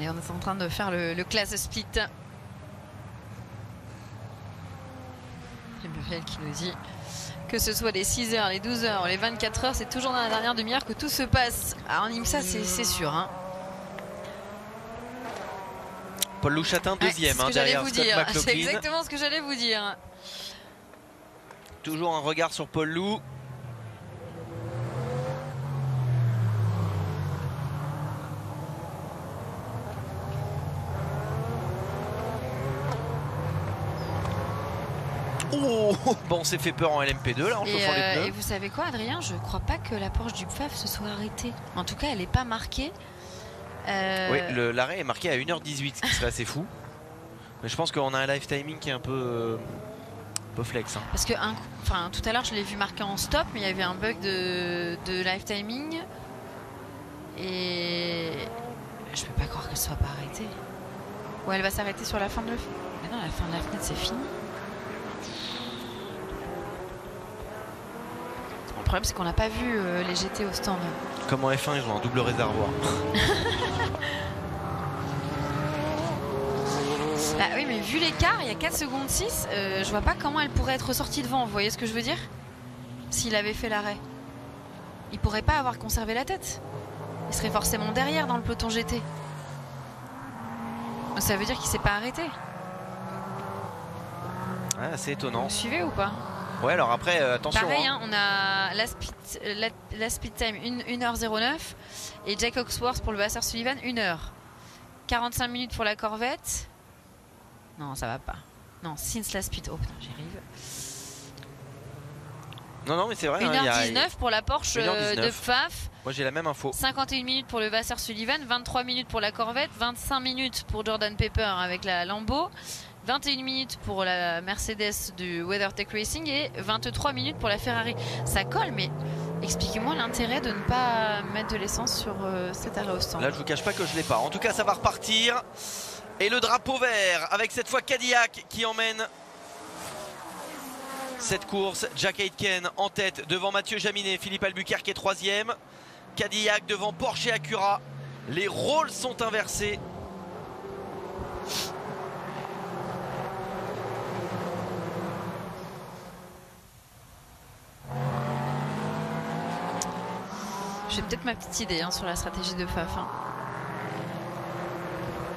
Allez, on est en train de faire le class split. J'ai Muriel qui nous dit que ce soit les 6 heures, les 12 heures, les 24 heures, c'est toujours dans la dernière demi-heure que tout se passe. Alors, en IMSA, c'est sûr. Hein. Paul Louchatin, deuxième, ouais, derrière Scott McLaughlin. C'est exactement ce que j'allais vous dire. Toujours un regard sur Paul Lou. Oh, bon, on s'est fait peur en LMP2 là en chauffant les pneus. Et vous savez quoi, Adrien, je crois pas que la Porsche du PFAF se soit arrêtée. En tout cas, elle n'est pas marquée. Oui, l'arrêt est marqué à 1h18, ce qui serait assez fou. Mais je pense qu'on a un live timing qui est un peu flex. Hein. Parce que tout à l'heure, je l'ai vu marqué en stop, mais il y avait un bug de live timing. Et je peux pas croire qu'elle soit pas arrêtée. Ou elle va s'arrêter sur la fin de Mais non, la fin de la fenêtre, c'est fini. Le problème, c'est qu'on n'a pas vu les GT au stand. Comme en F1, ils ont un double réservoir. Bah oui, mais vu l'écart, il y a 4 secondes 6, je vois pas comment elle pourrait être sortie devant. Vous voyez ce que je veux dire? S'il avait fait l'arrêt, il pourrait pas avoir conservé la tête. Il serait forcément derrière dans le peloton GT. Donc ça veut dire qu'il s'est pas arrêté. Ah, c'est étonnant. Vous suivez ou pas? Ouais, alors après, attention. Pareil, hein, on a la speed time 1h09 et Jack Hawksworth pour le Vassar Sullivan 1h. 45 minutes pour la Corvette. Non, ça va pas. Non, since la speed. Oh putain, j'y arrive. Non, mais c'est vrai. 1h19 pour la Porsche de PFAF. Moi, j'ai la même info. 51 minutes pour le Vassar Sullivan, 23 minutes pour la Corvette, 25 minutes pour Jordan Pepper avec la Lambo. 21 minutes pour la Mercedes du WeatherTech Racing et 23 minutes pour la Ferrari. Ça colle, mais expliquez-moi l'intérêt de ne pas mettre de l'essence sur cet arrêt au stand. Là, je vous cache pas que je l'ai pas. En tout cas, ça va repartir. Et le drapeau vert avec cette fois Cadillac qui emmène cette course. Jack Aitken en tête devant Mathieu Jaminet. Philippe Albuquerque est troisième. Cadillac devant Porsche et Acura. Les rôles sont inversés. J'ai peut-être ma petite idée sur la stratégie de PFAF.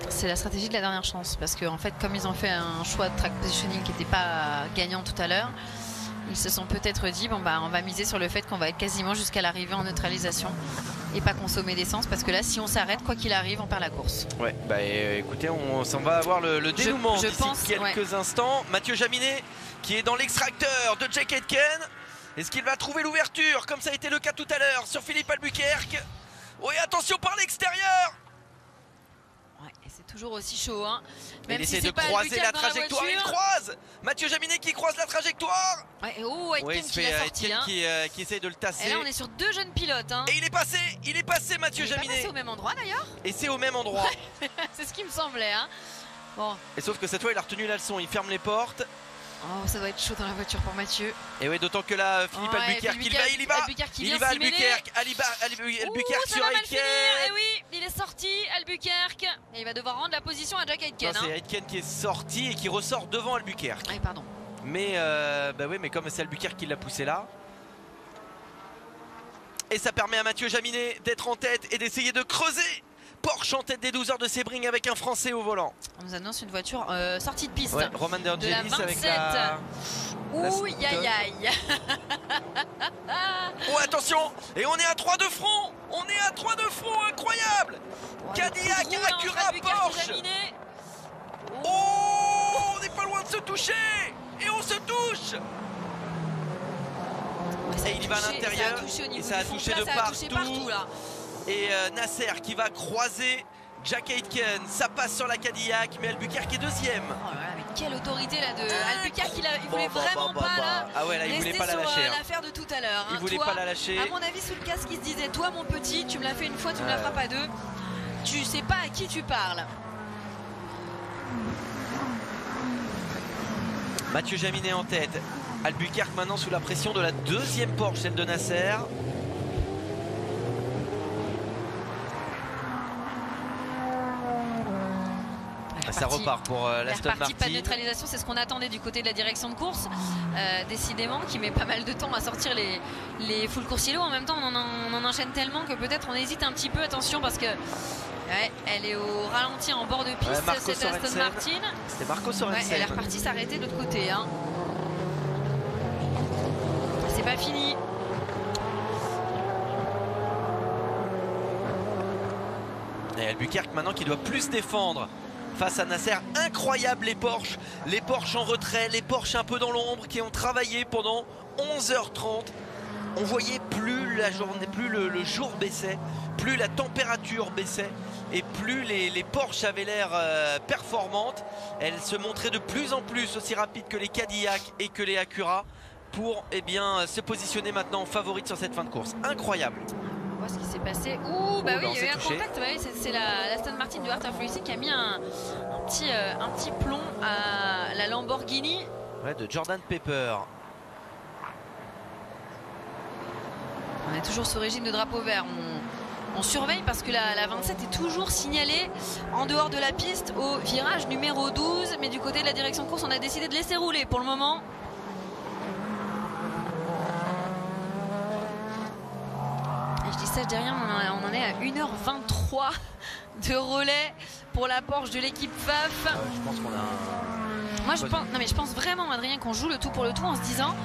C'est la stratégie de la dernière chance. Parce qu'en fait, comme ils ont fait un choix de track positioning qui n'était pas gagnant tout à l'heure, ils se sont peut-être dit, bon bah on va miser sur le fait qu'on va être quasiment jusqu'à l'arrivée en neutralisation et pas consommer d'essence. Parce que là, si on s'arrête, quoi qu'il arrive, on perd la course. Ouais, bah écoutez, on s'en va avoir le dénouement d'ici quelques instants. Mathieu Jaminet qui est dans l'extracteur de Jack Aitken. Est-ce qu'il va trouver l'ouverture comme ça a été le cas tout à l'heure sur Philippe Albuquerque? Oui, attention par l'extérieur. Ouais, et c'est toujours aussi chaud. Hein. Même il essaie de croiser la trajectoire. Il croise Mathieu Jaminet qui croise la trajectoire. Ouais, Aitken qui l'a sorti. Qui essaie de le tasser. Et là, on est sur deux jeunes pilotes. Hein. Et il est passé Mathieu Jaminet. C'est au même endroit d'ailleurs. Et c'est au même endroit. C'est ce qui me semblait. Hein. Bon. Et sauf que cette fois, il a retenu la leçon. Il ferme les portes. Oh, ça doit être chaud dans la voiture pour Mathieu. Et oui, d'autant que là, Philippe Albuquerque, il y va Albuquerque sur Aitken. Et oui, il est sorti, Albuquerque. Et il va devoir rendre la position à Jack Aitken. C'est Aitken qui est sorti et qui ressort devant Albuquerque. Ah, pardon. Mais, bah oui, mais comme c'est Albuquerque qui l'a poussé là. Et ça permet à Mathieu Jaminet d'être en tête et d'essayer de creuser. Porsche en tête des 12 heures de Sebring avec un Français au volant. On nous annonce une voiture sortie de piste. Ouais, Roman De Angelis avec la... Ouh, aïe aïe. Oh, attention. Et on est à 3 de front. On est à 3 de front, incroyable. Cadillac, Acura, Porsche. Oh, on n'est pas loin de se toucher. Et on se touche. Et il va à l'intérieur. Et ça a touché de partout là. Et Nasser qui va croiser Jack Aitken, ça passe sur la Cadillac, mais Albuquerque est deuxième. Oh là là, mais quelle autorité là de Albuquerque, il voulait vraiment pas là. Ah ouais, là il voulait pas la lâcher. L'affaire de tout à l'heure. Il voulait pas la lâcher. À mon avis, sous le casque, il se disait, toi mon petit, tu me l'as fait une fois, tu me la feras pas deux. Tu sais pas à qui tu parles. Mathieu Jaminet en tête. Albuquerque maintenant sous la pression de la deuxième Porsche, celle de Nasser. ça repart pour l'Aston Martin. Pas de neutralisation, c'est ce qu'on attendait du côté de la direction de course. Décidément, qui met pas mal de temps à sortir les full coursiers. En même temps, on en enchaîne tellement que peut-être on hésite un petit peu. Attention, parce que elle est au ralenti en bord de piste, cette Aston Martin. C'était Marco Sorensen. Elle est repartie s'arrêter de l'autre côté. Hein. C'est pas fini. Et Albuquerque maintenant qui doit plus défendre face à Nasser. Incroyable les Porsche en retrait, les Porsche un peu dans l'ombre qui ont travaillé pendant 11h30. On voyait plus la journée, plus le jour baissait, plus la température baissait et plus les Porsche avaient l'air performantes. Elles se montraient de plus en plus aussi rapides que les Cadillac et que les Acura pour se positionner maintenant favorite sur cette fin de course. Incroyable. On voit ce qui s'est passé. Ouh, bah oui, il y a eu un contact. Bah oui, c'est la Aston Martin de Heart of Racing qui a mis un petit plomb à la Lamborghini. Ouais, de Jordan Pepper. On est toujours sous régime de drapeau vert. On surveille parce que la 27 est toujours signalée en dehors de la piste au virage numéro 12. Mais du côté de la direction de course, on a décidé de laisser rouler pour le moment. Et je dis ça, je dis rien, on en est à 1h23 de relais pour la Porsche de l'équipe FAF. Je pense qu'on a... Moi je pense vraiment, Adrien, qu'on joue le tout pour le tout en se disant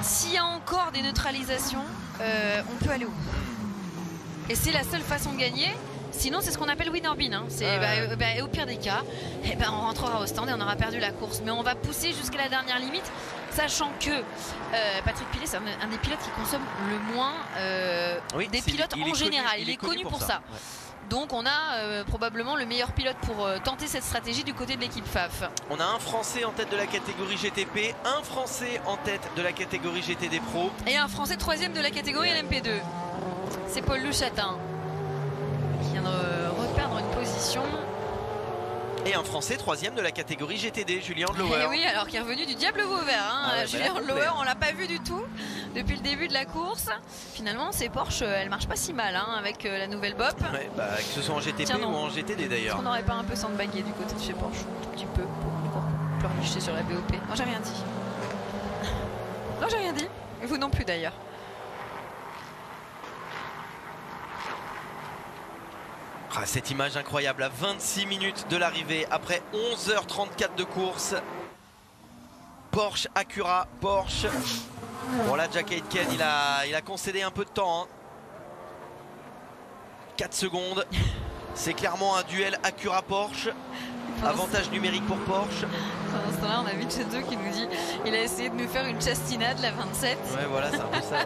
s'il y a encore des neutralisations, on peut aller au bout. Et c'est la seule façon de gagner. Sinon, c'est ce qu'on appelle win or bin. Hein. Au pire des cas, on rentrera au stand et on aura perdu la course. Mais on va pousser jusqu'à la dernière limite, sachant que Patrick Pilet, c'est un des pilotes qui consomme le moins des pilotes en général. Il est connu pour ça. Ouais. Donc on a probablement le meilleur pilote pour tenter cette stratégie du côté de l'équipe FAF. On a un Français en tête de la catégorie GTP, un Français en tête de la catégorie GTD Pro. Et un Français 3e de la catégorie LMP2. C'est Paul Luchatin qui vient de reperdre une position. Et un Français 3e de la catégorie GTD, Julien Andlauer. Et oui, alors qui est revenu du diable vauvert. Hein. Julien Andlauer, on l'a pas vu du tout depuis le début de la course. Finalement, ces Porsche, elles marchent pas si mal avec la nouvelle BOP. Ouais, que ce soit en GTP ou en GTD d'ailleurs. Est-ce qu'on n'aurait pas un peu sandbagué du côté de chez Porsche, un tout petit peu, pour pleurnicher sur la BOP? Non, j'ai rien dit. Non, j'ai rien dit. Et vous non plus d'ailleurs. Cette image incroyable à 26 minutes de l'arrivée après 11h34 de course. Porsche, Acura, Porsche. Bon là, Jack Aitken, il a concédé un peu de temps. 4 secondes. C'est clairement un duel Acura-Porsche. Avantage numérique pour Porsche. Pendant ce temps-là, on a Vincenzo qui nous dit il a essayé de nous faire une chastinade, la 27. Ouais, voilà, c'est un peu ça.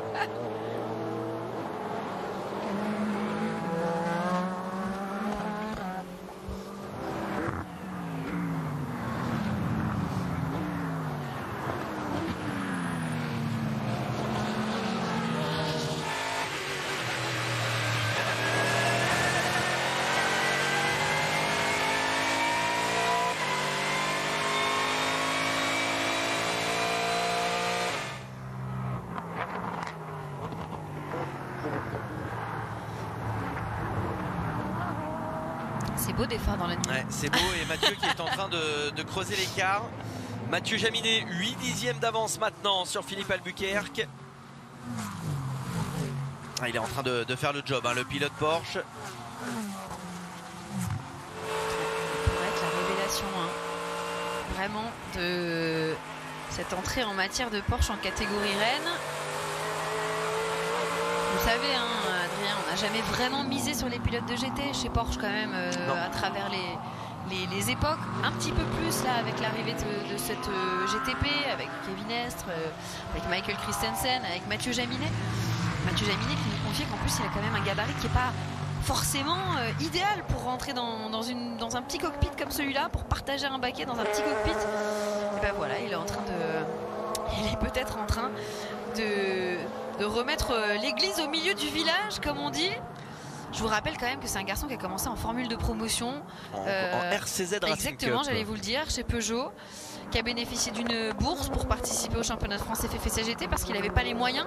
C'est beau des phares dans la nuit. Ouais, c'est beau, et Mathieu qui est en train de creuser l'écart. Mathieu Jaminet, 8 dixièmes d'avance maintenant sur Philippe Albuquerque. Il est en train de faire le job, le pilote Porsche. Ça pourrait être la révélation vraiment de cette entrée en matière de Porsche en catégorie Rennes. Vous savez, Adrien, on n'a jamais vraiment misé sur les pilotes de GT chez Porsche quand même, à travers les époques. Un petit peu plus là avec l'arrivée de cette GTP, avec Kevin Estre, avec Michael Christensen, avec Mathieu Jaminet. Mathieu Jaminet qui nous confiait qu'en plus il a quand même un gabarit qui n'est pas forcément idéal pour rentrer dans un petit cockpit comme celui-là, pour partager un baquet dans un petit cockpit. Et ben voilà, il est peut-être en train de remettre l'église au milieu du village, comme on dit. Je vous rappelle quand même que c'est un garçon qui a commencé en formule de promotion. En RCZ Racing Exactement, Cup. j'allais vous le dire, chez Peugeot. qui a bénéficié d'une bourse pour participer au championnat de France FFCGT parce qu'il n'avait pas les moyens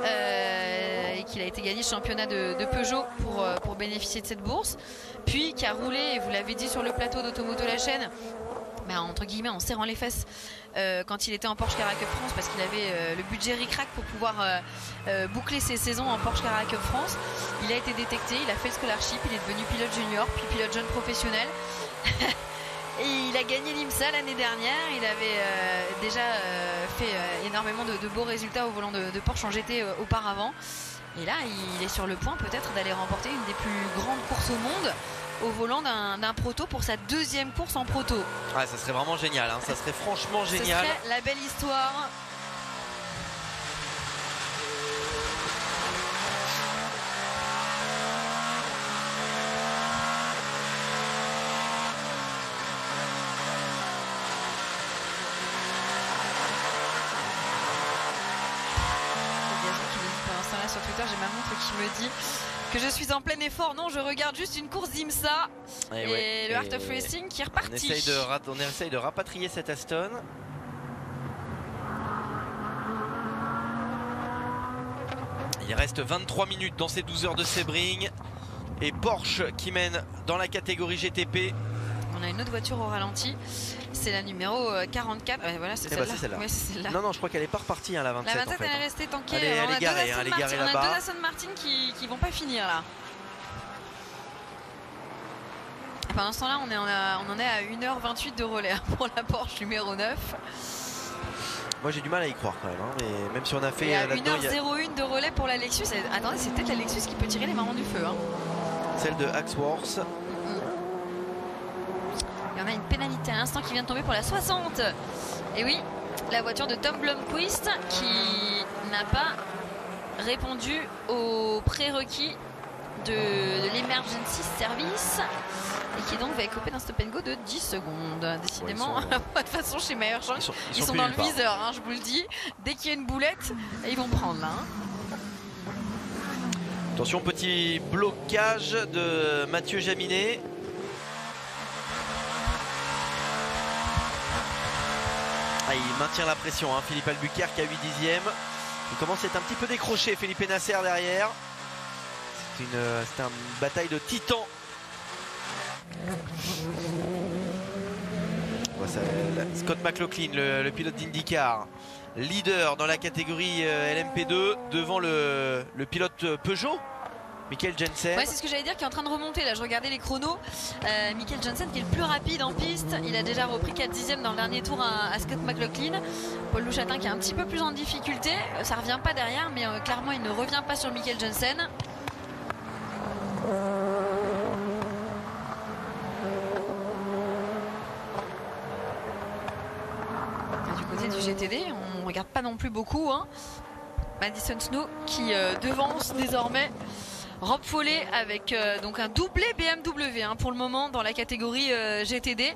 et qu'il a été gagné le championnat de Peugeot pour bénéficier de cette bourse. Puis qui a roulé, et vous l'avez dit sur le plateau d'Automoto La Chaîne, entre guillemets en serrant les fesses quand il était en Porsche Carrera Cup France parce qu'il avait le budget ric-rac pour pouvoir boucler ses saisons en Porsche Carrera Cup France. Il a été détecté, il a fait le scholarship, il est devenu pilote junior puis pilote jeune professionnel. Et il a gagné l'IMSA l'année dernière. Il avait déjà fait énormément de beaux résultats au volant de Porsche en GT auparavant. Et là il est sur le point peut-être d'aller remporter une des plus grandes courses au monde au volant d'un proto pour sa deuxième course en proto. Ouais, ça serait vraiment génial, hein. Ça serait franchement génial. Ce serait la belle histoire. Sur Twitter, j'ai ma montre qui me dit que je suis en plein effort. Non, je regarde juste une course d'IMSA et le Art of Racing qui est reparti. On essaye de rapatrier cette Aston. Il reste 23 minutes dans ces 12 heures de Sebring et Porsche qui mène dans la catégorie GTP. On a une autre voiture au ralenti, c'est la numéro 44. Voilà, c'est celle-là. Ouais, non, je crois qu'elle est pas repartie, hein, la 27. La 27, elle est restée tankée. Elle est garée là-bas. On a deux Aston Martin qui vont pas finir là. Et pendant ce temps-là, on en est à 1h28 de relais pour la Porsche numéro 9. Moi j'ai du mal à y croire quand même, hein, mais même si on a fait 1h01 de relais pour la Lexus. Attendez, c'est peut-être la Lexus qui peut tirer les marrons du feu. Hein. Celle de Axworth. Et on a une pénalité à l'instant qui vient de tomber pour la 60. Et oui, la voiture de Tom Blomqvist qui n'a pas répondu aux prérequis de l'Emergency Service et qui donc va écoper d'un stop and go de 10 secondes. Décidément, de toute façon chez Meyer-Shank, ils sont dans le viseur, hein, je vous le dis. Dès qu'il y a une boulette, ils vont prendre là. Hein. Attention, petit blocage de Mathieu Jaminet. Il maintient la pression, hein. Philippe Albuquerque à 8 dixièmes. Il commence à être un petit peu décroché, Felipe Nasser derrière. C'est une bataille de titans. Scott McLaughlin, le pilote d'IndyCar, leader dans la catégorie LMP2 devant le pilote Peugeot, Mikkel Jensen. Ouais, c'est ce que j'allais dire, qui est en train de remonter. Là, je regardais les chronos. Mikkel Jensen qui est le plus rapide en piste. Il a déjà repris 4 dixièmes dans le dernier tour à Scott McLaughlin. Paul Louchatin qui est un petit peu plus en difficulté. Ça revient pas derrière, mais clairement, il ne revient pas sur Mikkel Jensen. Et du côté du GTD, on regarde pas non plus beaucoup. Hein. Madison Snow qui devance désormais Rob Follet avec donc un doublé BMW hein, pour le moment dans la catégorie GTD. Et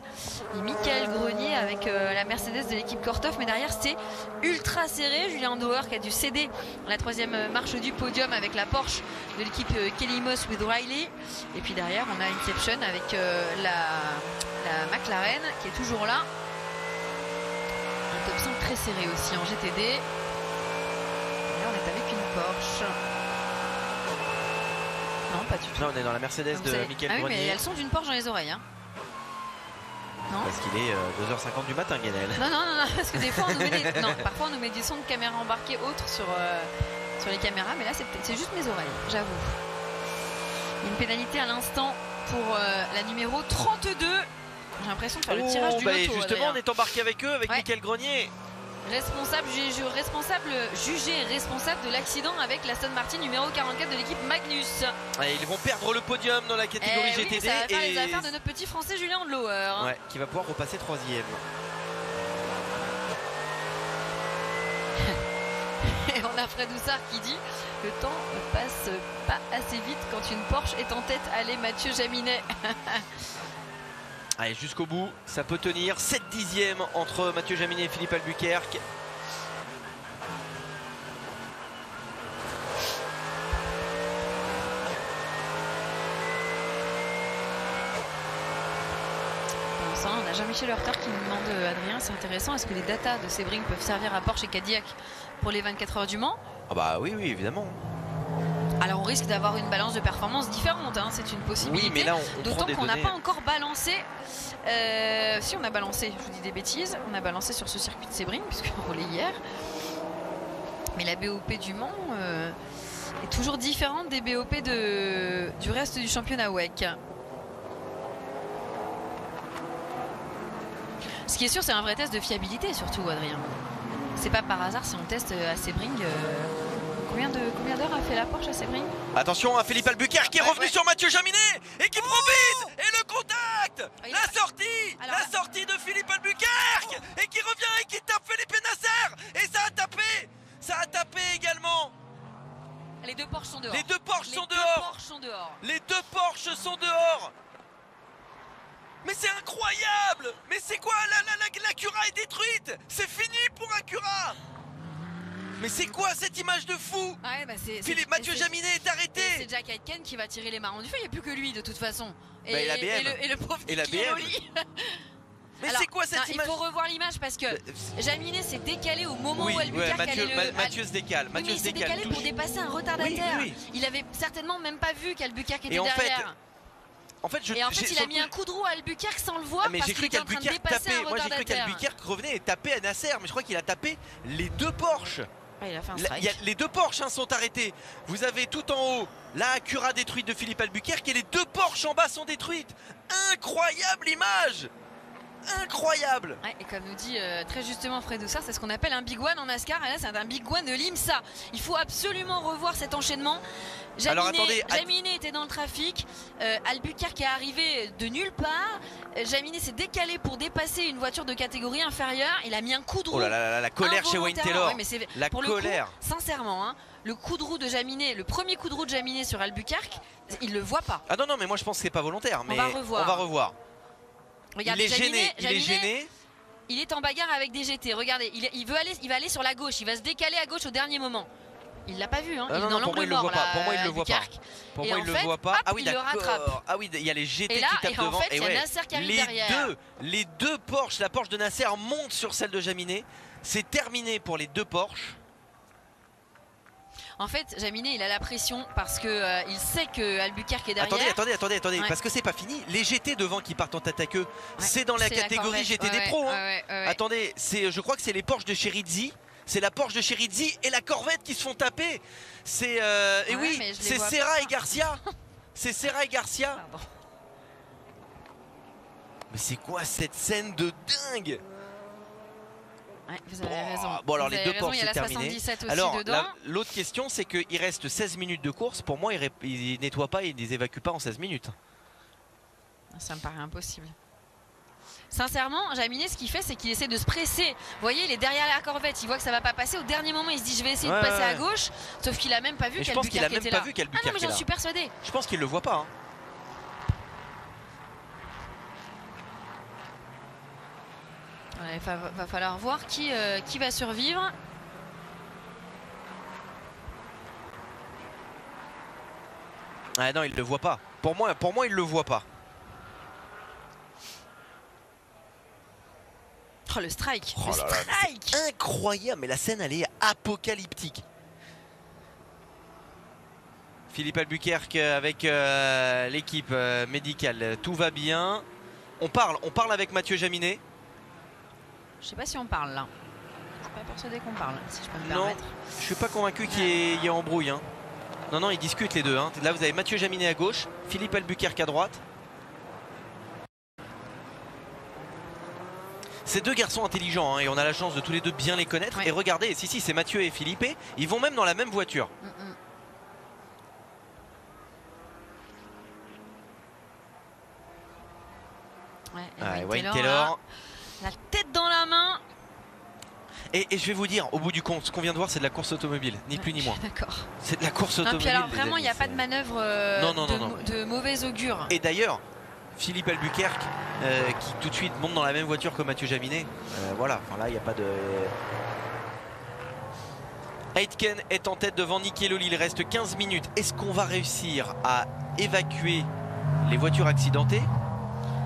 Michael Grenier avec la Mercedes de l'équipe Korthoff, mais derrière c'est ultra serré. Julien Dauer qui a dû céder la 3e marche du podium avec la Porsche de l'équipe Kelly Moss with Riley. Et puis derrière on a Inception avec la McLaren qui est toujours là. Un top 5 très serré aussi en GTD. Et là on est avec une Porsche. Non, pas du tout. Là, on est dans la Mercedes de Michael Grenier. Oui, mais elles sont d'une Porsche dans les oreilles. Hein. Non. Parce qu'il est 2h50 du matin, Guénel. Non, parce que des fois, on nous met parfois, on nous met des sons de caméra embarqués autres sur les caméras, mais là, c'est juste mes oreilles, j'avoue. Une pénalité à l'instant pour la numéro 32. J'ai l'impression de faire le tirage du loto. Justement, on est embarqué avec eux, avec Michael Grenier. Jugé responsable de l'accident avec l'Aston Martin numéro 44 de l'équipe Magnus. Et ils vont perdre le podium dans la catégorie GTD. Oui, ça va faire les affaires de notre petit français Julien Andlauer. Hein. Ouais, qui va pouvoir repasser 3e. Et on a Fred Houssard qui dit le temps ne passe pas assez vite quand une Porsche est en tête. Allez Mathieu Jaminet. Allez, jusqu'au bout, ça peut tenir. 7 dixièmes entre Mathieu Jaminet et Philippe Albuquerque. On a Jean-Michel Hurter qui nous demande, Adrien, c'est intéressant, est-ce que les datas de Sebring peuvent servir à Porsche et Cadillac pour les 24 heures du Mans? Ah bah oui, oui, évidemment. Alors on risque d'avoir une balance de performance différente, hein, c'est une possibilité. Oui, mais là, d'autant qu'on n'a pas encore balancé. Si on a balancé, je vous dis des bêtises, on a balancé sur ce circuit de Sebring, puisqu'on roulait hier. Mais la BOP du Mans est toujours différente des BOP du reste du championnat WEC. Ce qui est sûr, c'est un vrai test de fiabilité, surtout, Adrien. C'est pas par hasard si on teste à Sebring. Combien d'heures a fait la Porsche à Sebring? Attention à Philippe Albuquerque qui est revenu sur Mathieu Jaminet et qui profite. Et le contact, la sortie de Philippe Albuquerque et qui revient et qui tape Felipe Nasser. Et ça a tapé également. Les deux Porsche sont dehors. Les deux Porsche sont dehors. Les deux Porsche sont dehors. Mais c'est incroyable. Mais c'est quoi, l'Acura est détruite. C'est fini pour Acura. Mais c'est quoi cette image de fou? Ouais, bah Mathieu Jaminet est arrêté. C'est Jack Aitken qui va tirer les marrons du feu. Il n'y a plus que lui de toute façon. Et la BM. Et le pauvre et la BM. Mais c'est quoi cette image? Il faut revoir l'image parce que Jaminet s'est décalé au moment où Albuquerque allait Mathieu se décale. Mathieu se décalé pour dépasser un retardataire. Il avait certainement même pas vu qu'Albuquerque était derrière. En fait, il a mis un coup de roue à Albuquerque sans le voir. Mais j'ai cru qu'Albuquerque tapait. Moi j'ai cru qu'Albuquerque revenait et tapait à Nasser. Mais je crois qu'il a tapé les deux Porsche. Il a fait un strike. Les deux Porsche sont arrêtés. Vous avez tout en haut la Acura détruite de Philippe Albuquerque et les deux Porsche en bas sont détruites. Incroyable image. Incroyable. Ouais, et comme nous dit très justement Fred Doussard, c'est ce qu'on appelle un big one en NASCAR. Et là c'est un big one de l'IMSA. Il faut absolument revoir cet enchaînement. Jaminet était dans le trafic, Albuquerque est arrivé de nulle part. Jaminet s'est décalé pour dépasser une voiture de catégorie inférieure. Il a mis un coup de roue. Oh là là, la colère chez Wayne Taylor. Ouais, la colère. Le coup, sincèrement, hein, le coup de roue de Jaminet, le premier coup de roue de Jaminet sur Albuquerque, il le voit pas. Ah non, mais moi je pense que c'est pas volontaire. Mais on va revoir. Regardez, il est gêné. Il est en bagarre avec des GT. Regardez, il va aller sur la gauche. Il va se décaler à gauche au dernier moment. Il l'a pas vu, hein. Il est dans l'angle mort là. Pour moi, il le voit pas. Pour moi, il le voit pas. Ah oui, d'accord. Ah oui, il y a les GT qui tapent devant. En fait, il y a Nasser qui arrive derrière. Les deux Porsche, la Porsche de Nasser monte sur celle de Jaminet. C'est terminé pour les deux Porsche. En fait, Jaminet, il a la pression parce que il sait que Albuquerque est derrière. Attendez, parce que c'est pas fini. Les GT devant qui partent en tête à queue, c'est dans la catégorie GT des pros. Attendez, je crois que c'est les Porsche de Cherizzi. C'est la Porsche de Cherizzi et la Corvette qui se font taper. C'est c'est Serra et Garcia. C'est Serra et Garcia. Pardon. Mais c'est quoi cette scène de dingue? Ouais, vous avez raison. Bon, alors les deux Porsche c'est terminé. Alors l'autre question c'est qu'il reste 16 minutes de course. Pour moi il nettoie pas, il les évacue pas en 16 minutes. Ça me paraît impossible. Sincèrement, Jaminet, ce qu'il fait, c'est qu'il essaie de se presser. Vous voyez, il est derrière la Corvette, il voit que ça va pas passer. Au dernier moment, il se dit je vais essayer de passer à gauche. Sauf qu'il a même pas vu qu'Albuquerque était là. Ah non, mais j'en suis persuadé. Je pense qu'il le voit pas. Il va falloir voir qui va survivre. Ah non, il le voit pas. Pour moi, il le voit pas. Oh, le strike. Incroyable, mais la scène elle est apocalyptique. Philippe Albuquerque avec l'équipe médicale, tout va bien. On parle avec Mathieu Jaminet. Je sais pas si on parle là. Je suis pas persuadé qu'on parle, si je peux me permettre. Je suis pas convaincu qu'il y ait embrouille. Hein. Non, ils discutent les deux. Hein. Là, vous avez Mathieu Jaminet à gauche, Philippe Albuquerque à droite. Ces deux garçons intelligents, hein, et on a la chance de tous les deux bien les connaître. Et regardez, si, c'est Mathieu et Philippe. Ils vont même dans la même voiture. Wayne Taylor. La tête dans la main. Et je vais vous dire, au bout du compte, ce qu'on vient de voir, c'est de la course automobile, ni plus ni moins. D'accord. C'est de la course automobile. Puis alors vraiment, il n'y a pas de manœuvre de mauvais augure. Et d'ailleurs, Philippe Albuquerque, qui tout de suite monte dans la même voiture que Mathieu Jaminet. Voilà, enfin là, il n'y a pas de... Aitken est en tête devant Niki Loli. Il reste 15 minutes. Est-ce qu'on va réussir à évacuer les voitures accidentées?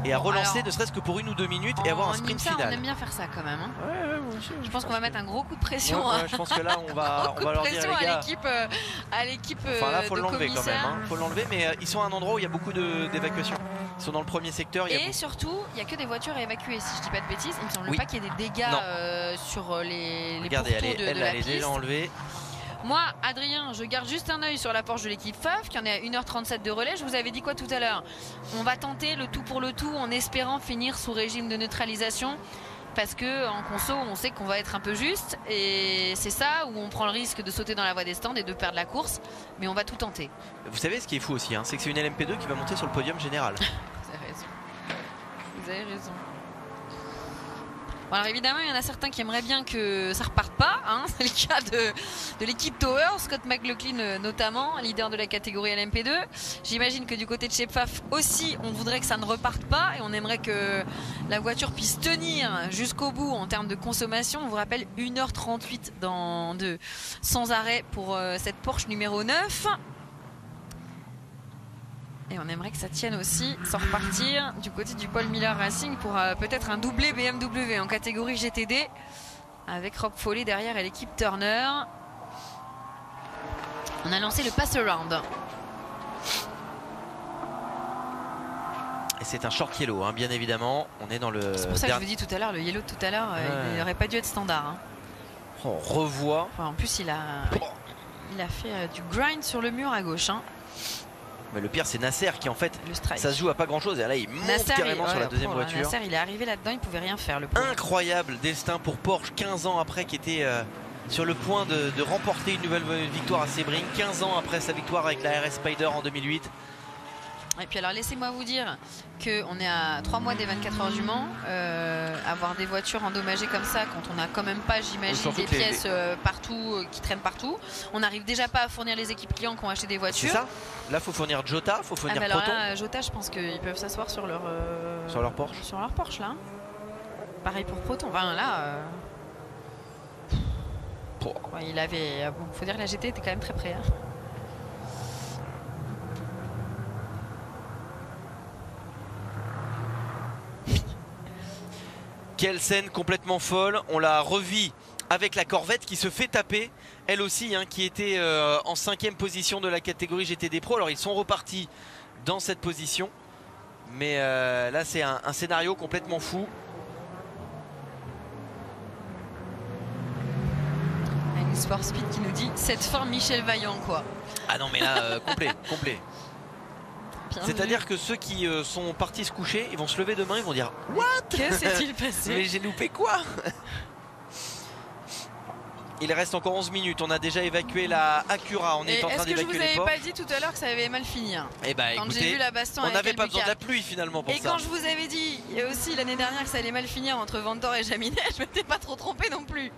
et à relancer ne serait-ce que pour 1 ou 2 minutes et avoir un sprint final. On aime bien faire ça quand même. Hein. Je pense qu'on va mettre un gros coup de pression. Je pense que là on va leur dire les gars. À l'équipe. Enfin là faut l'enlever quand même. Hein. Faut l'enlever, mais ils sont à un endroit où il y a beaucoup d'évacuation. Ils sont dans le premier secteur. Et surtout, il n'y a que des voitures à évacuer. Si je dis pas de bêtises, il me semble pas qu'il y ait des dégâts sur les Regardez, elle est déjà enlevée. Moi, Adrien, je garde juste un œil sur la Porsche de l'équipe FAF qui en est à 1h37 de relais. Je vous avais dit quoi tout à l'heure? On va tenter le tout pour le tout en espérant finir sous régime de neutralisation. Parce que en conso, on sait qu'on va être un peu juste. Et c'est ça où on prend le risque de sauter dans la voie des stands et de perdre la course. Mais on va tout tenter. Vous savez ce qui est fou aussi, hein, c'est que c'est une LMP2 qui va monter sur le podium général. Vous avez raison. Vous avez raison. Bon, alors évidemment, il y en a certains qui aimeraient bien que ça reparte pas. Hein. C'est le cas de l'équipe Tower, Scott McLaughlin notamment, leader de la catégorie LMP2. J'imagine que du côté de chez Pfaff aussi, on voudrait que ça ne reparte pas et on aimerait que la voiture puisse tenir jusqu'au bout en termes de consommation. On vous rappelle 1h38 sans arrêt pour cette Porsche numéro 9. Et on aimerait que ça tienne aussi sans repartir du côté du Paul Miller Racing pour peut-être un doublé BMW en catégorie GTD avec Rob Foley derrière et l'équipe Turner. On a lancé le pass around. Et c'est un short yellow, hein, bien évidemment. On est dans le. C'est pour ça que je vous dis tout à l'heure, le yellow de tout à l'heure, il n'aurait pas dû être standard. Hein. On revoit. Enfin, en plus, il a fait du grind sur le mur à gauche. Hein. Mais le pire c'est Nasser qui en fait ça se joue à pas grand chose et là il monte Nasser, carrément sur la deuxième voiture. Nasser il est arrivé là-dedans, il pouvait rien faire. Incroyable destin pour Porsche 15 ans après qui était sur le point de remporter une nouvelle victoire à Sebring 15 ans après sa victoire avec la RS Spider en 2008. Et puis alors laissez-moi vous dire qu'on est à 3 mois des 24 heures du Mans. Avoir des voitures endommagées comme ça quand on n'a quand même pas, j'imagine, des pièces partout qui traînent partout. On n'arrive déjà pas à fournir les équipes clients qui ont acheté des voitures. C'est ça. Là il faut fournir Jota, il faut fournir Proton. Alors là, Jota, je pense qu'ils peuvent s'asseoir sur leur Porsche. Sur leur Porsche là. Pareil pour Proton. Enfin là. Ouais, il avait. Bon, faut dire que la GT était quand même très près. Hein. Quelle scène complètement folle, on l'a revit avec la Corvette qui se fait taper, elle aussi, hein, qui était en 5e position de la catégorie GTD Pro. Alors ils sont repartis dans cette position, mais là c'est un scénario complètement fou. Une Sport Speed qui nous dit cette forme Michel Vaillant quoi. Ah non mais là complet. C'est-à-dire que ceux qui sont partis se coucher, ils vont se lever demain, ils vont dire what? Que s'est-il passé? Mais j'ai loupé quoi? Il reste encore 11 minutes, on a déjà évacué la Acura, on est en train d'évacuer les portes. Est-ce que je vous avais pas dit tout à l'heure que ça avait mal fini? Eh bah, quand écoutez, j'ai vu la baston on n'avait pas besoin de la pluie finalement pour ça. Et quand je vous avais dit aussi l'année dernière que ça allait mal finir entre Vantore et Jaminet, je m'étais pas trop trompé non plus.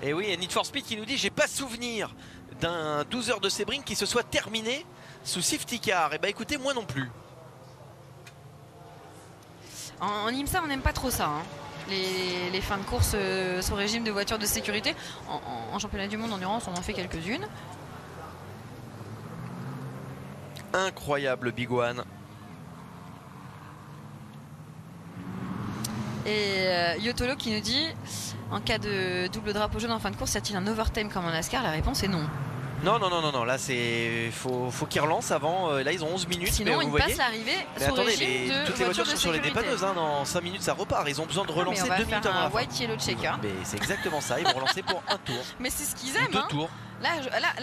Et oui, et Need for Speed qui nous dit j'ai pas souvenir d'un 12 heures de Sebring qui se soit terminé sous safety car. Et bah écoutez, moi non plus. En IMSA on n'aime pas trop ça, hein. Les fins de course sous régime de voiture de sécurité. En championnat du monde endurance on en fait quelques-unes. Incroyable Big One. Et Yotolo qui nous dit en cas de double drapeau jaune en fin de course, y a-t-il un overtime comme en NASCAR? La réponse est non. Non, là c'est faut qu'ils relancent avant, là ils ont 11 minutes. Sinon mais ils passent l'arrivée sur régime de toutes les voitures sont sur les dépanneuses, hein, dans 5 minutes ça repart, ils ont besoin de relancer 2 minutes avant la fin. White Yellow Checker. Mais c'est exactement ça, ils vont relancer pour un tour. Mais c'est ce qu'ils aiment, 2 tours. Là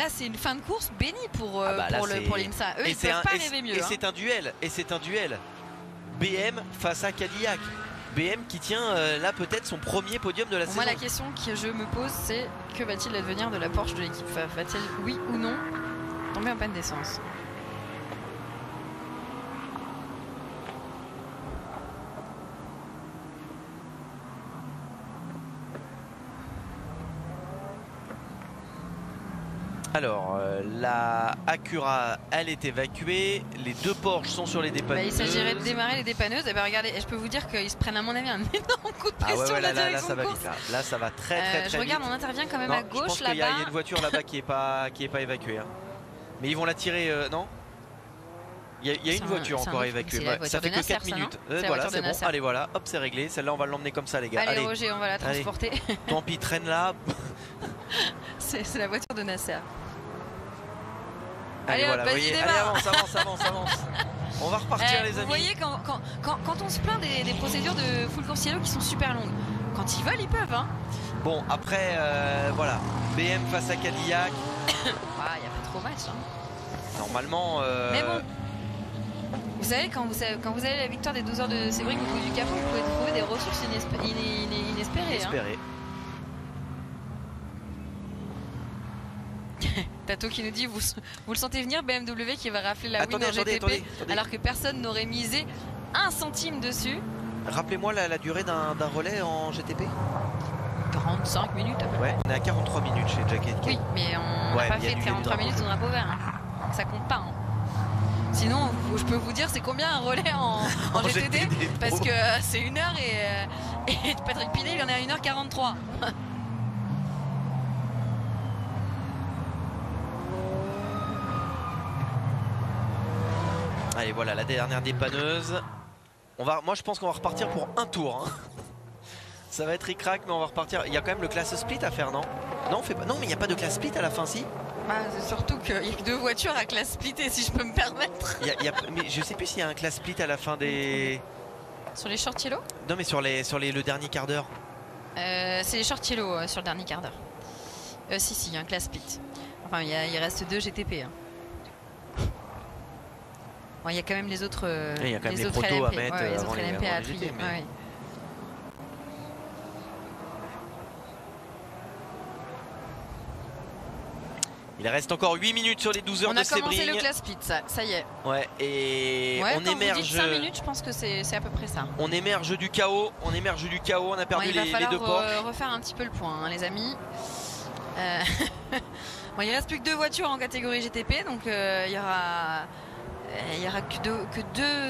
c'est une fin de course bénie pour l'IMSA. Eux ils peuvent pas rêver mieux. Et c'est un duel BM face à Cadillac. BM qui tient là peut-être son premier podium de la saison. Moi la question que je me pose c'est que va-t-il advenir de la Porsche de l'équipe FAF? Va-t-elle oui ou non tomber en panne d'essence? Alors la Acura elle est évacuée, les deux Porsche sont sur les dépanneuses. Il s'agirait de démarrer les dépanneuses. Et regardez, je peux vous dire qu'ils se prennent à mon avis un énorme coup de pression. Là ça va vite, là ça va très je regarde, vite. on intervient quand même à gauche. Je pense qu'il y a une voiture là-bas qui est pas évacuée, hein. Mais ils vont la tirer, non? Il y a une voiture encore évacuée. Ça fait que 4 minutes. Voilà, c'est bon. Allez, voilà, hop, c'est réglé. Celle-là, on va l'emmener comme ça, les gars. Allez, Roger, on va la transporter. Tant pis, traîne là. C'est la voiture de Nasser. Allez, voilà, voyez. Allez, avance. On va repartir, les amis. Vous voyez, quand on se plaint des procédures de full course yellow qui sont super longues, quand ils veulent, ils peuvent. Hein. Bon, après, voilà. BM face à Cadillac. Il n'y a pas trop match. Hein. Normalement. Mais bon. Vous savez, quand vous avez la victoire des 12 heures de Sebring au bout du capot, vous pouvez trouver des ressources inespérées. Hein. Tato qui nous dit vous le sentez venir, BMW qui va rafler la win en GTP attendez. Alors que personne n'aurait misé 1 centime dessus. Rappelez-moi la durée d'un relais en GTP. 45 minutes à peu près. Ouais, on est à 43 minutes chez Jack Aitken. Oui, mais on n'a pas fait 43 minutes au drapeau vert. Hein. Ça compte pas. Hein. Sinon, je peux vous dire c'est combien un relais en GTD parce que c'est 1 heure et Patrick Pinet il en est à 1h43. Allez, voilà la dernière dépanneuse. Moi je pense qu'on va repartir pour un tour. Hein. Ça va être ric-rac, mais on va repartir. Il y a quand même le classe split à faire, non? Non, on fait pas. Non, mais il n'y a pas de classe split à la fin, si? C'est surtout qu'il y a que 2 voitures à classe splitter, si je peux me permettre. Mais je sais plus s'il y a un classe split à la fin des. Sur les short yellow? Non, mais sur le dernier quart d'heure. C'est les short yellow sur le dernier quart d'heure. Si, il y a un classe split. Enfin, il reste 2 GTP. Hein. Bon, il y a quand même les autres. Il y a quand même les protos LMP, à mettre les avant autres LMP à appuyer. Mais... Il reste encore 8 minutes sur les 12 heures de Sebring. On a commencé le class split, ça y est. Ouais, et on émerge. Vous dites 5 minutes, je pense que c'est à peu près ça. On émerge du chaos, on a perdu les 2 Porsche. Il va refaire un petit peu le point, hein, les amis. Bon, il reste plus que 2 voitures en catégorie GTP, donc il y aura que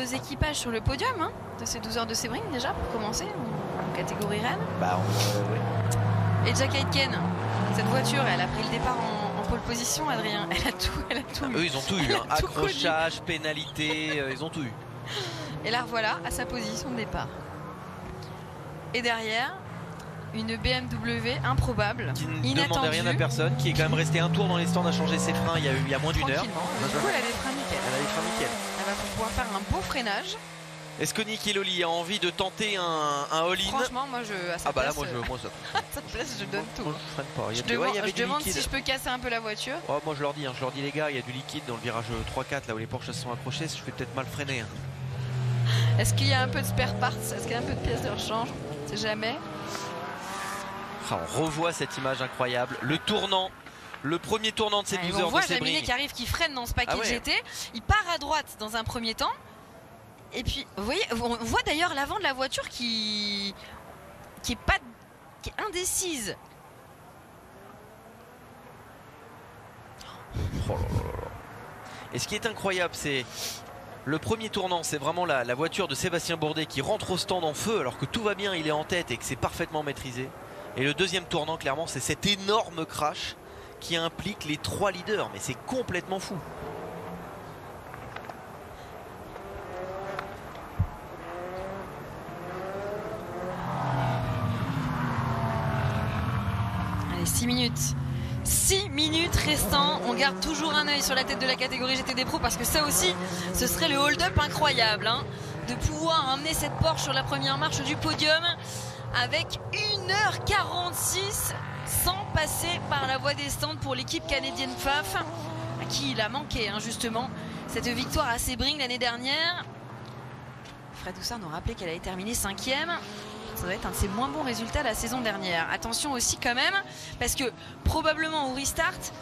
2 équipages sur le podium hein, de ces 12 heures de Sebring déjà pour commencer en catégorie Rennes. Oui. Et Jack Aitken, cette voiture, elle a pris le départ en pole position, Adrien. Elle a tout eu. Eux, ils ont tout eu. Hein. Accrochage, pénalité, ils ont tout eu. Et là, voilà, à sa position de départ. Et derrière, une BMW improbable, qui ne demandait rien à personne, qui est quand même resté un tour dans les stands à changer ses freins il y a moins d'1 heure. Du coup, elle a des freins nickel. Elle va pouvoir faire un beau freinage. Est-ce que Niki Loli a envie de tenter un all-in? Franchement, moi à sa place, moi ça. À sa place, je donne tout. Moi, je freine pas. Je demande si je peux casser un peu la voiture. Oh, moi je leur dis les gars, il y a du liquide dans le virage 3-4 là où les Porsche se sont accrochés, je vais peut-être mal freiner. Hein. Est-ce qu'il y a un peu de spare parts? Est-ce qu'il y a un peu de pièces de rechange? On sait jamais. On revoit cette image incroyable, le tournant. Le premier tournant de ces 12 heures de Sebring. On voit Jaminet qui arrive, qui freine dans ce paquet GT. Il part à droite dans un premier temps. Et puis, vous voyez, on voit d'ailleurs l'avant de la voiture qui est indécise. Oh là là. Et ce qui est incroyable, c'est le premier tournant, c'est vraiment la voiture de Sébastien Bourdet qui rentre au stand en feu alors que tout va bien, il est en tête et que c'est parfaitement maîtrisé. Et le deuxième tournant, clairement, c'est cet énorme crash qui implique les 3 leaders. Mais c'est complètement fou. Allez, 6 minutes. 6 minutes restant. On garde toujours un œil sur la tête de la catégorie GTD Pro parce que ça aussi, ce serait le hold-up incroyable. Hein, de pouvoir emmener cette Porsche sur la première marche du podium avec 1h46 sans passer par la voie des stands pour l'équipe canadienne FAF à qui il a manqué hein, justement cette victoire à Sebring l'année dernière. Fred Houssard nous rappelait qu'elle avait terminé 5e. Ça doit être un de ses moins bons résultats la saison dernière. Attention aussi quand même parce que probablement au restart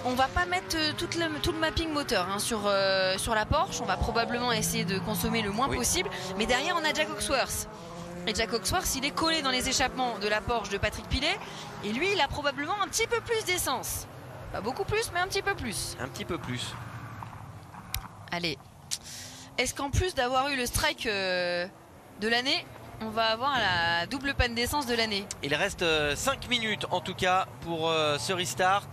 on va pas mettre tout le mapping moteur hein, sur la Porsche. On va probablement essayer de consommer le moins possible, mais derrière on a Jack Hawksworth. Et Jack Hawksworth, il est collé dans les échappements de la Porsche de Patrick Pilet. Et lui, il a probablement un petit peu plus d'essence. Pas beaucoup plus, mais un petit peu plus. Un petit peu plus. Allez. Est-ce qu'en plus d'avoir eu le strike de l'année, on va avoir la double panne d'essence de l'année? Il reste 5 minutes en tout cas pour ce restart.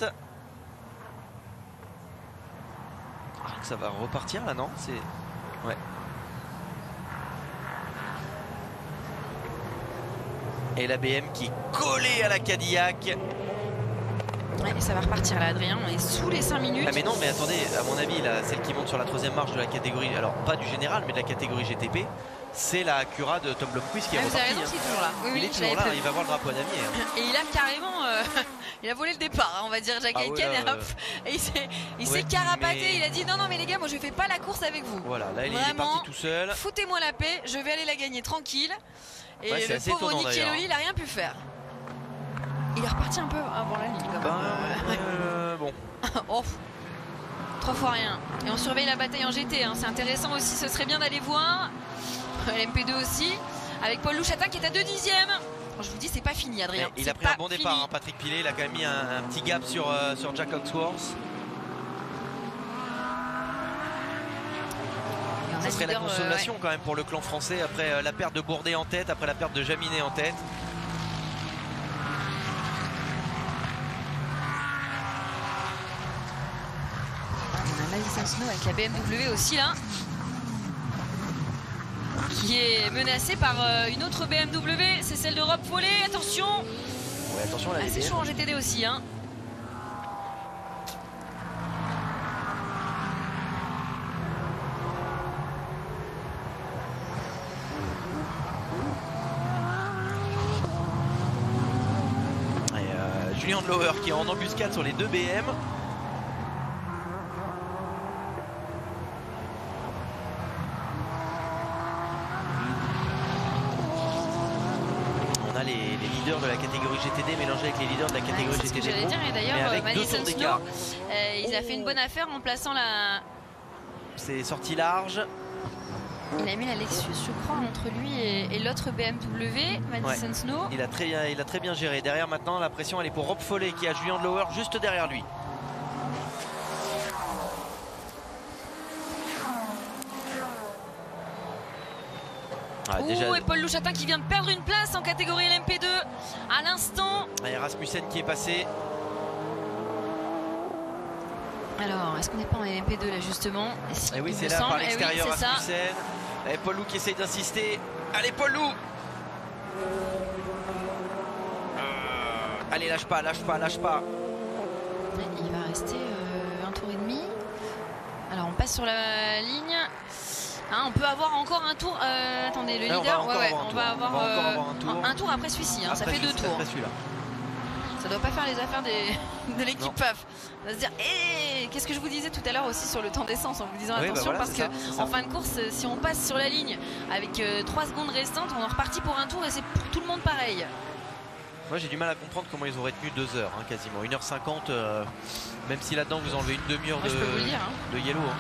Ça va repartir là, non? C'est... Ouais. Et la BM qui est collée à la Cadillac. Ouais, et ça va repartir là, Adrien. On est sous les 5 minutes. Ah mais non, mais attendez, à mon avis, là, celle qui monte sur la 3e marche de la catégorie, alors pas du général, mais de la catégorie GTP, c'est la Acura de Tom Blomqvist qui est reparti. Vous avez raison, il est toujours là. Oui, il est toujours là, il va voir le drapeau à damier. Et il a carrément, il a volé le départ, hein, on va dire, Jack Aitken, et hop, et il s'est carapaté. Mais... il a dit non, mais les gars, moi je fais pas la course avec vous. Voilà, là il est parti tout seul. Foutez-moi la paix, je vais aller la gagner tranquille. Et le pauvre Nick Kelly, il a rien pu faire. Il est reparti un peu avant la ligne quand même. Bon. Oh, 3 fois rien. Et on surveille la bataille en GT, hein. C'est intéressant aussi, ce serait bien d'aller voir. LMP2 aussi, avec Paul Louchatin qui est à 2 dixièmes. Je vous dis, c'est pas fini, Adrien. Il a pris un bon départ, hein, Patrick Pilet. Il a quand même mis un petit gap sur Jack Hawksworth. Ça serait la consolation quand même pour le clan français après la perte de Bourdet en tête, après la perte de Jaminet en tête. On a Madison Snow avec la BMW aussi là, qui est menacée par une autre BMW, c'est celle de Rob Follet. Attention, ouais, attention, c'est chaud en GTD aussi, hein. Julien Lower qui est en embuscade sur les 2 BM. On a les leaders de la catégorie GTD mélangés avec les leaders de la catégorie GTD. C'est ce que j'allais dire, et d'ailleurs Madison Snow, il a fait une bonne affaire en plaçant la... C'est sorti large. Il a mis la Lexus, je crois, entre lui et l'autre BMW, Madison Snow. Il a très bien géré. Derrière maintenant, la pression elle est pour Rob Follet qui a Julien Lower juste derrière lui. Et Paul Louchatin qui vient de perdre une place en catégorie LMP2 à l'instant. Et Rasmussen qui est passé. Alors, est-ce qu'on n'est pas en LMP2 là justement? Et oui, c'est là par l'extérieur, Rasmussen. Et Paul Lou qui essaye d'insister. Allez, Paul Lou. Allez, lâche pas, lâche pas, lâche pas. Il va rester un tour et demi. Alors, on passe sur la ligne. Hein, on peut avoir encore un tour. Attendez, le leader, on va avoir un tour après celui-ci. Hein, ça fait 2 tours. Ça doit pas faire les affaires de l'équipe PAF. On va se dire, qu'est-ce que je vous disais tout à l'heure aussi sur le temps d'essence, en vous disant attention, parce que en fin de course, si on passe sur la ligne avec 3 secondes restantes, on est reparti pour un tour et c'est pour tout le monde pareil. Moi j'ai du mal à comprendre comment ils auraient tenu 2 heures, hein, quasiment 1h50, même si là-dedans vous enlevez une demi-heure de yellow. Hein.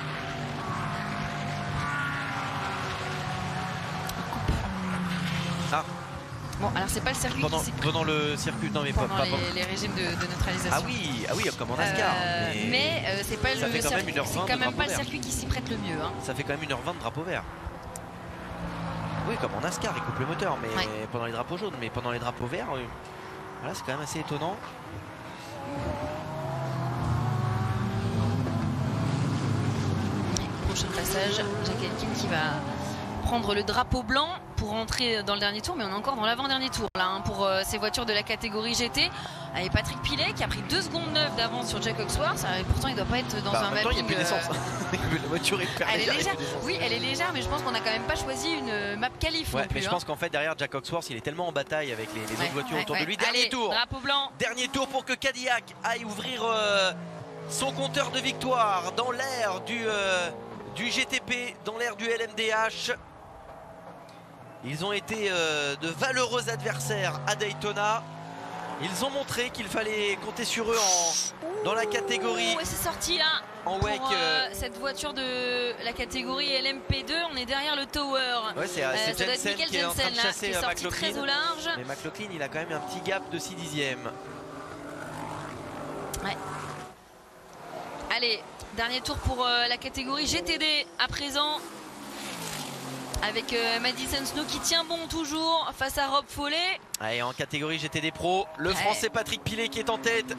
Ah. Bon, alors c'est pas le circuit pendant le circuit, non mais pendant les régimes de neutralisation. Ah oui, comme en NASCAR. Mais c'est pas quand même pas le circuit qui s'y prête le mieux. Hein. Ça fait quand même 1h20 de drapeau vert. Oui, comme en NASCAR, ils coupent le moteur, mais pendant les drapeaux jaunes, mais pendant les drapeaux verts, voilà, c'est quand même assez étonnant. Prochain passage, Jack Aitken qui va prendre le drapeau blanc pour rentrer dans le dernier tour, mais on est encore dans l'avant-dernier tour là, hein, pour ces voitures de la catégorie GT. Et Patrick Pilet qui a pris 2 secondes 9 d'avance sur Jack Hawksworth, et pourtant il ne doit pas être dans un mapping. Il n'y a plus d'essence. La voiture est hyper légère. Oui, elle est légère, mais je pense qu'on n'a quand même pas choisi une map qualif. Ouais, mais je pense qu'en fait derrière Jack Hawksworth, il est tellement en bataille avec les autres voitures autour de lui. Dernier tour. Drapeau blanc. Dernier tour pour que Cadillac aille ouvrir son compteur de victoire dans l'ère du GTP, dans l'ère du LMDH. Ils ont été de valeureux adversaires à Daytona. Ils ont montré qu'il fallait compter sur eux dans la catégorie. C'est sorti là. En WEC. Cette voiture de la catégorie LMP2, on est derrière le Tower. Ouais, c'est Jensen qui est en train de chasser qui est sorti très au large. Mais McLaughlin, il a quand même un petit gap de 6 dixièmes. Ouais. Allez, dernier tour pour la catégorie GTD à présent. Avec Madison Snow qui tient bon toujours face à Rob Follet. Allez, en catégorie GTD Pro, le Français Patrick Pilet qui est en tête.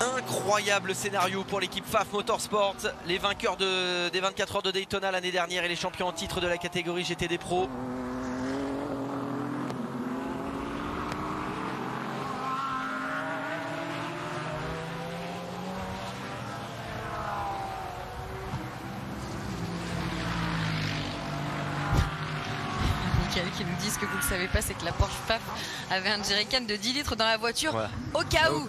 Incroyable scénario pour l'équipe FAF Motorsport, les vainqueurs des 24 heures de Daytona l'année dernière et les champions en titre de la catégorie GTD Pro. Qui nous disent que vous ne le savez pas, c'est que la Porsche FAF avait un jerrycan de 10 litres dans la voiture, voilà. Au cas où.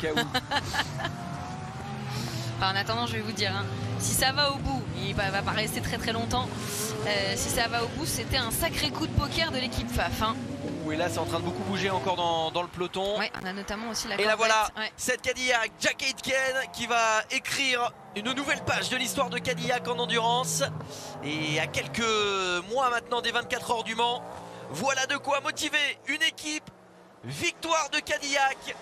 Enfin, en attendant, je vais vous dire, hein, si ça va au bout, il va pas rester très longtemps, si ça va au bout, c'était un sacré coup de poker de l'équipe FAF. Hein. Et là, c'est en train de beaucoup bouger encore dans le peloton. Ouais, on a notamment aussi la Corvette. Et là voilà, cette Cadillac, Jack Aitken qui va écrire une nouvelle page de l'histoire de Cadillac en endurance. Et à quelques mois maintenant des 24 heures du Mans, voilà de quoi motiver une équipe. Victoire de Cadillac,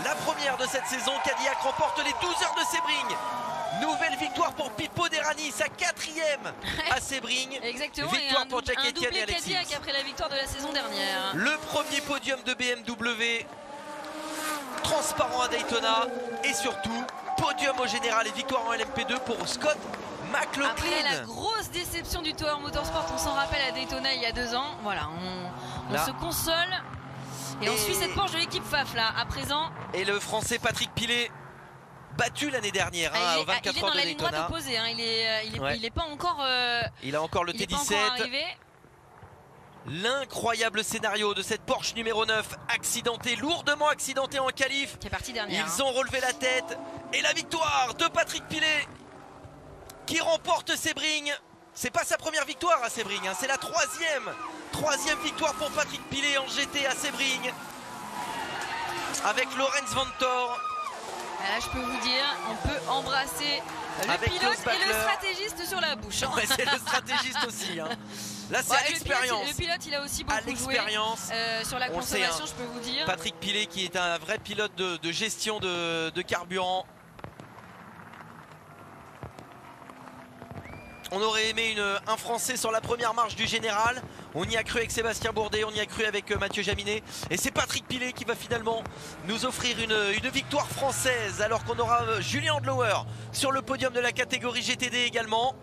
la première de cette saison. Cadillac remporte les 12 heures de Sebring. Nouvelle victoire pour Pipo Derani, sa 4e à Sebring. Exactement. Victoire pour Jack Aitken et Alex Cadillac après la victoire de la saison dernière. Le premier podium de BMW, transparent à Daytona, et surtout podium au général et victoire en LMP2 pour Scott McLaughlin. Après la grosse déception du Tower Motorsport, on s'en rappelle à Daytona il y a 2 ans. Voilà, on se console. Et on suit cette Porsche de l'équipe FAF là, à présent. Et le Français Patrick Pilet, battu l'année dernière hein, aux 24 heures de Daytona. Il est dans la ligne droite opposée, hein. il est pas encore. Il a encore le T17. L'incroyable scénario de cette Porsche numéro 9, accidentée, lourdement accidentée en qualif. Qui est parti dernière. Ils ont relevé la tête. Et la victoire de Patrick Pilet qui remporte Sebring. C'est pas sa première victoire à Sebring, hein, c'est la troisième victoire pour Patrick Pilet en GT à Sebring avec Lorenz Vanthoor. Là je peux vous dire, on peut embrasser le pilote et le stratégiste sur la bouche. Ouais, c'est le stratégiste aussi. Hein. Là c'est à l'expérience. Le pilote il a aussi beaucoup joué sur la consommation, je peux vous dire. Patrick Pilet qui est un vrai pilote de gestion de carburant. On aurait aimé un Français sur la première marche du général. On y a cru avec Sébastien Bourdet, on y a cru avec Mathieu Jaminet. Et c'est Patrick Pilet qui va finalement nous offrir une victoire française. Alors qu'on aura Julien Andlauer sur le podium de la catégorie GTD également.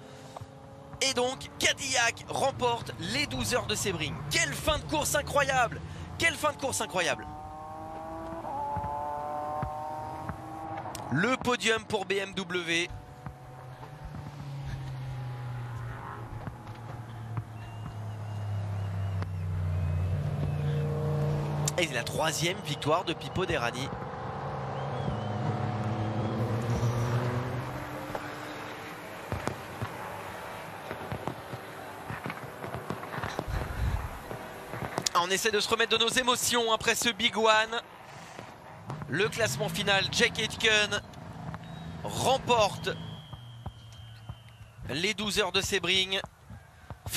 Et donc Cadillac remporte les 12 heures de Sebring. Quelle fin de course incroyable! Quelle fin de course incroyable! Le podium pour BMW. Et la 3e victoire de Pipo Derani. On essaie de se remettre de nos émotions après ce Big One. Le classement final, Jack Aitken remporte les 12 heures de Sebring.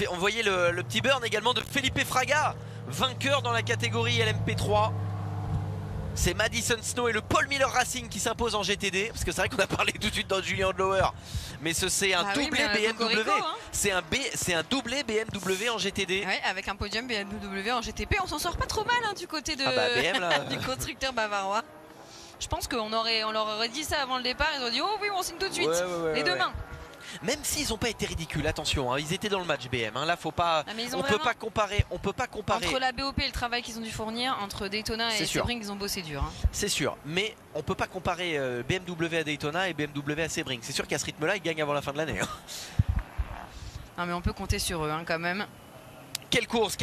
On voyait le petit burn également de Felipe Fraga, vainqueur dans la catégorie LMP3. C'est Madison Snow et le Paul Miller Racing qui s'imposent en GTD. Parce que c'est vrai qu'on a parlé tout de suite dans Julien Andlauer. Mais c'est un doublé BMW. Hein. C'est un doublé BMW en GTD. Ouais, avec un podium BMW en GTP. On s'en sort pas trop mal hein, du côté de BM, là. du constructeur bavarois. Je pense qu'on leur aurait dit ça avant le départ. Ils ont dit oh oui on signe tout de suite. Les deux mains. Même s'ils n'ont pas été ridicules, attention, hein, ils étaient dans le match BM. Hein, là, faut pas. On peut pas comparer. Entre la BOP et le travail qu'ils ont dû fournir, entre Daytona et Sebring, ils ont bossé dur. Hein. C'est sûr, mais on peut pas comparer BMW à Daytona et BMW à Sebring. C'est sûr qu'à ce rythme-là, ils gagnent avant la fin de l'année. Hein. Non, mais on peut compter sur eux hein, quand même. Quelle course!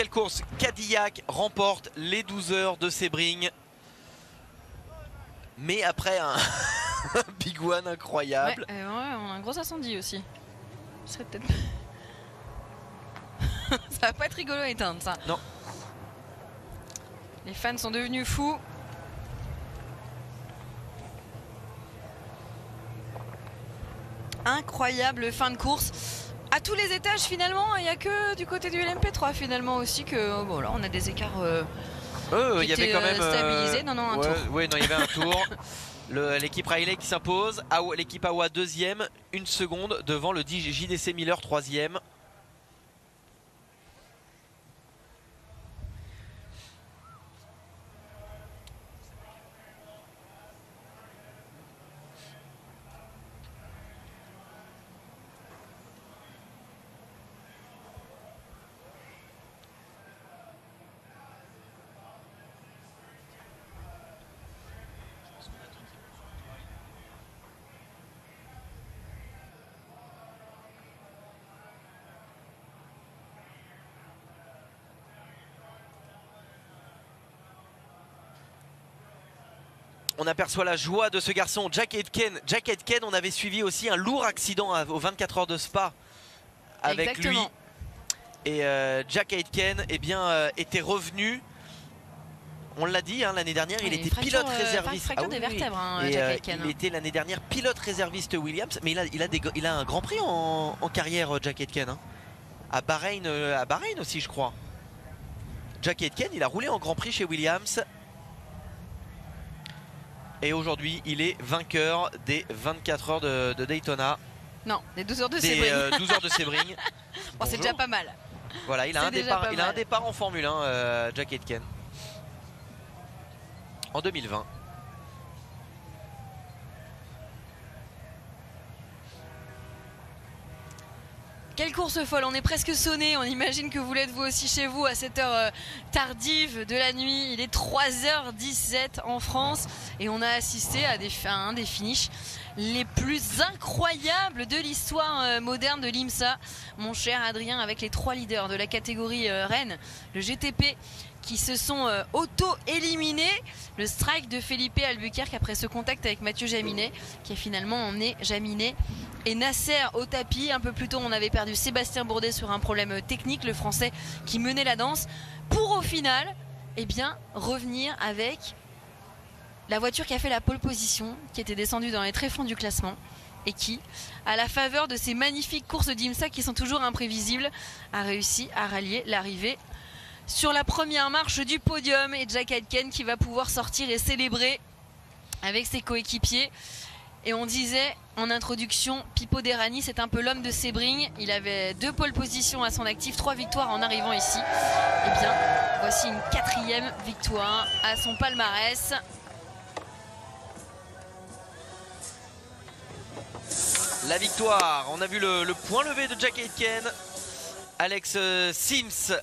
Cadillac remporte les 12 heures de Sebring. Mais après un Big One incroyable. Ouais, on a un gros incendie aussi. Ce serait peut-être. Ça va pas être rigolo à éteindre ça. Non. Les fans sont devenus fous. Incroyable fin de course. À tous les étages finalement, il n'y a que du côté du LMP3 finalement aussi que bon là on a des écarts. Il y avait quand même stabilisé. Non, un tour. Oui, non, il y avait un tour. L'équipe Riley qui s'impose. L'équipe AWA 2e, 1 seconde devant le JDC Miller 3e. On aperçoit la joie de ce garçon, Jack Aitken. Jack Aitken, on avait suivi aussi un lourd accident aux 24 heures de Spa avec lui. Et Jack Aitken était revenu. On l'a dit, hein, l'année dernière, il était pilote réserviste. Des vertèbres, Jack Aitken, il était l'année dernière pilote réserviste Williams. Mais il a un grand prix en carrière, Jack Aitken. Hein. À Bahreïn aussi, je crois. Jack Aitken, il a roulé en grand prix chez Williams. Et aujourd'hui, il est vainqueur des 24 heures de Daytona. Non, des 12 heures de Sebring. 12 heures de Sebring. Bon, c'est déjà pas mal. Voilà, il a un départ en Formule 1, Jack Aitken. En 2020. Quelle course folle, on est presque sonné, on imagine que vous l'êtes vous aussi chez vous à cette heure tardive de la nuit. Il est 3h17 en France et on a assisté à un des finishes les plus incroyables de l'histoire moderne de l'IMSA. Mon cher Adrien, avec les 3 leaders de la catégorie Rennes, le GTP qui se sont auto-éliminés. Le strike de Felipe Albuquerque après ce contact avec Mathieu Jaminet qui a finalement emmené Jaminet et Nasser au tapis. Un peu plus tôt, on avait perdu Sébastien Bourdet sur un problème technique, le Français qui menait la danse, pour au final revenir avec la voiture qui a fait la pole position, qui était descendue dans les tréfonds du classement et qui, à la faveur de ces magnifiques courses d'IMSA qui sont toujours imprévisibles, a réussi à rallier l'arrivée sur la première marche du podium. Et Jack Aitken qui va pouvoir sortir et célébrer avec ses coéquipiers. Et on disait en introduction, Pipo Derani, c'est un peu l'homme de Sebring. Il avait 2 pole positions à son actif, 3 victoires en arrivant ici. Et bien, voici une 4e victoire à son palmarès. La victoire, on a vu le point levé de Jack Aitken. Alex Sims,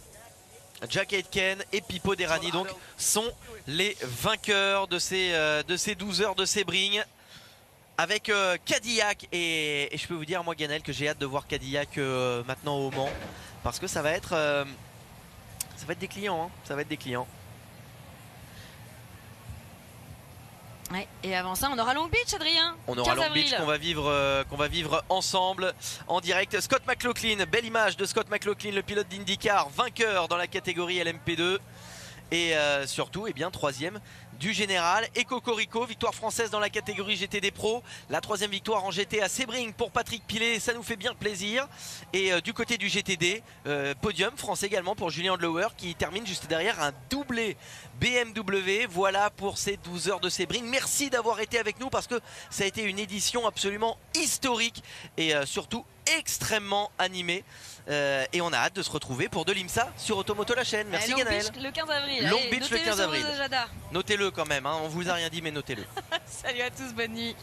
Jack Aitken et Pipo Derani donc sont les vainqueurs de ces 12 heures de Sebring avec Cadillac. Et je peux vous dire, moi Ganel, que j'ai hâte de voir Cadillac maintenant au Mans, parce que ça va être des clients, hein. Ça va être des clients. Ouais, et avant ça, on aura Long Beach, Adrien. On aura Long Beach qu'on va vivre ensemble en direct. Scott McLaughlin, belle image de Scott McLaughlin, le pilote d'IndyCar, vainqueur dans la catégorie LMP2. Et surtout, 3e du général. Et Cocorico, victoire française dans la catégorie GTD Pro. La 3e victoire en GT à Sebring pour Patrick Pilet, ça nous fait bien plaisir. Et du côté du GTD, podium français également pour Julien Andlauer qui termine juste derrière un doublé BMW. Voilà pour ces 12 heures de Sebring. Merci d'avoir été avec nous, parce que ça a été une édition absolument historique et surtout extrêmement animée. Et on a hâte de se retrouver pour de l'IMSA sur Automoto la chaîne. Merci Ganel. Long Beach le 15 avril. Long Beach le 15 avril. Notez-le quand même, hein. On vous a rien dit, mais notez-le. Salut à tous, bonne nuit.